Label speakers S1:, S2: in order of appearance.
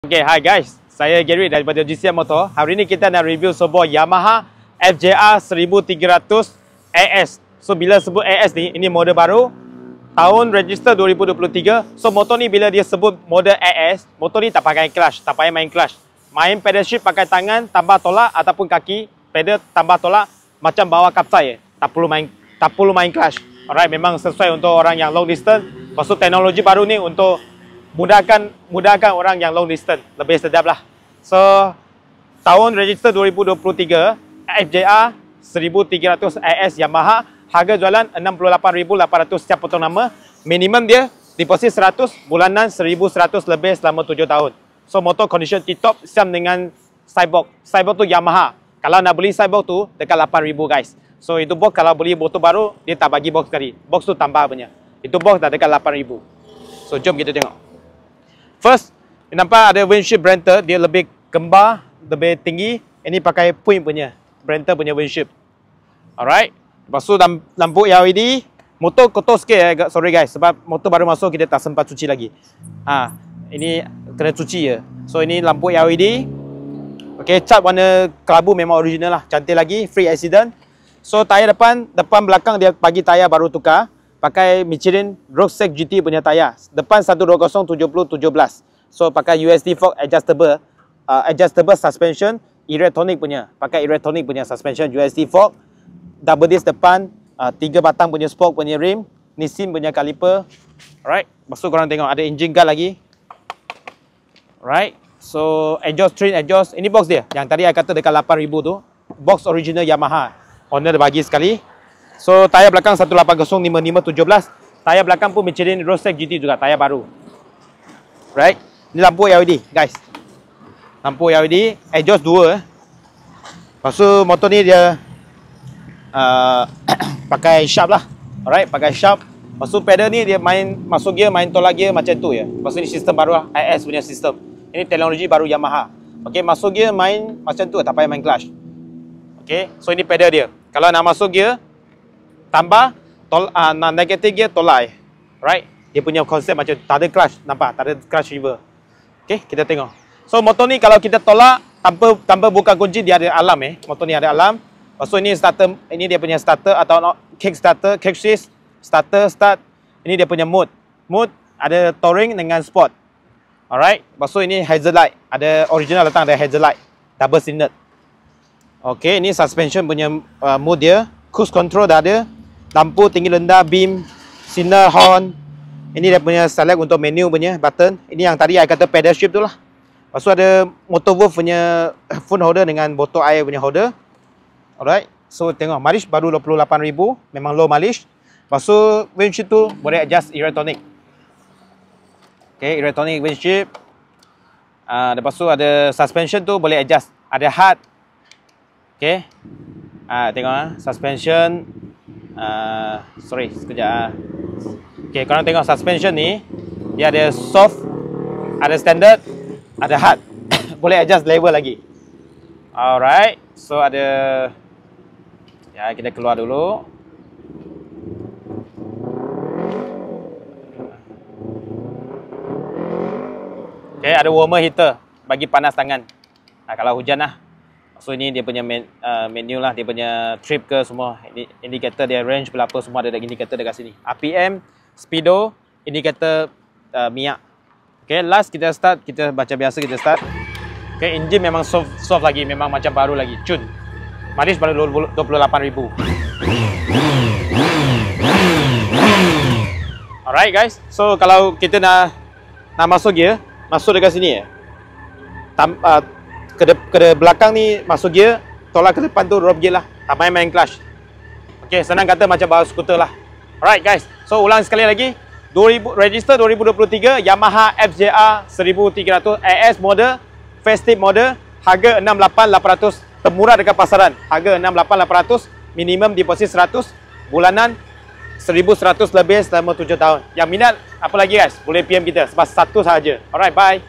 S1: Okay, hi guys. Saya Gary daripada GCM Motor. Hari ini kita nak review sebuah Yamaha FJR 1300 AS. So bila sebut AS ni, ini model baru. Tahun register 2023. So motor ni bila dia sebut model AS, motor ni tak pakai clutch, tak payah main clutch. Main pedal shift pakai tangan, tambah tolak ataupun kaki, pedal tambah tolak macam bawa kapsai. Tak perlu main clutch. Alright, memang sesuai untuk orang yang long distance. Lepas tu teknologi baru ni untuk mudahkan orang yang long distance, lebih sedap lah. So tahun register 2023, FJR 1300 AS Yamaha, harga jualan 68,800 setiap potong nama. Minimum dia deposit 100, bulanan 1,100 lebih selama 7 tahun. So motor condition tip-top, siam dengan sidebox. Sidebox tu Yamaha. Kalau nak beli sidebox tu dekat 8,000 guys. So itu box kalau beli motor baru dia tak bagi box sekali. Box tu tambah punya. Itu box dah dekat 8,000. So jom kita tengok. First, nampak ada windshield Brenta, dia lebih kembar, lebih tinggi. Ini pakai point punya, Brenta punya windshield. Alright. Lepas tu lampu LED, motor kotor sikit sorry guys, sebab motor baru masuk kita tak sempat cuci lagi. Ini kena cuci je. So ini lampu LED. Okay, cat warna kelabu memang original lah, cantik lagi, free accident. So tayar depan belakang dia bagi tayar baru tukar. Pakai Michelin Rockset GT punya tayar. Depan 120/70/17. So pakai USD fork adjustable, adjustable suspension, electronic punya. Pakai electronic punya suspension USD fork. Double disc depan, 3 batang punya spoke punya rim, Nissin punya caliper. Alright. Lepas tu korang tengok ada engine guard lagi. Alright. So exhaust train exhaust. Ini box dia. Yang tadi saya kata dekat 8,000 tu. Box original Yamaha. Owner dah bagi sekali. So tayar belakang 180/55/17. Tayar belakang pun Michelin Rockset GT juga, tayar baru. Right. Ini lampu LED guys. Lampu LED, exhaust 2. Lepas tu motor ni dia pakai sharp lah. Alright, pakai sharp. Lepas tu pedal ni dia main masuk gear, main tolak gear macam tu ya. Lepas tu ni sistem baru lah, IS punya sistem. Ini teknologi baru Yamaha. Okay, masuk gear main macam tu, tak payah main clutch. Okay, so ini pedal dia. Kalau nak masuk gear, tambah negative gear tolak. Right, dia punya konsep macam tak ada clutch, nampak? Tak ada clutch lever. Okay, kita tengok. So motor ni kalau kita tolak tanpa buka kunci, dia ada alarm motor ni ada alarm. Lepas tu ini starter, ini dia punya starter atau kick starter, kick shift, starter, start. Ini dia punya mode. Mode ada touring dengan sport. Alright, lepas tu ini hazard light. Ada original datang ada hazard light, double cylinder. Okay, ini suspension punya mode dia. Cruise control dah ada. Lampu tinggi rendah, beam, signal, horn. Ini dia punya select untuk menu punya button. Ini yang tadi saya kata pedal shift tu lah. Lepas tu ada motor wolf punya phone holder dengan botol air punya holder. Alright. So tengok, mileage baru 28,000. Memang low mileage. Lepas tu windshield tu boleh adjust electronic. Okay, electronic windshield. Lepas tu ada suspension tu boleh adjust. Ada hard. Okay. Tengok suspension. Sorry, sekejap. Okay, korang tengok suspension ni, dia ada soft, ada standard, ada hard. Boleh adjust level lagi. Alright, so ada, ya kita keluar dulu. Okay, ada warmer heater bagi panas tangan. Kalau hujan lah. So ini dia punya menu lah, dia punya trip ke semua, indikator dia, range berapa semua ada indikator dekat sini. RPM, speedo, indikator minyak. Okay, last kita start, kita baca biasa kita start. Okay, engine memang soft lagi, memang macam baru lagi, cun. Mileage baru 28,000. Alright guys, so kalau kita nak masuk gear, masuk dekat sini ke belakang ni masuk gear, tolak ke depan tu drop gear lah. Tak payah main clutch. Okay, senang kata macam bawa skuter lah. Alright guys, so ulang sekali lagi. Register 2023 Yamaha FJR 1300 AS model, festive model, harga 68,800, termurah dekat pasaran. Harga 68,800, minimum deposit 100, bulanan 1,100 lebih selama 7 tahun. Yang minat apa lagi guys, boleh PM kita sebab satu sahaja. Alright, bye.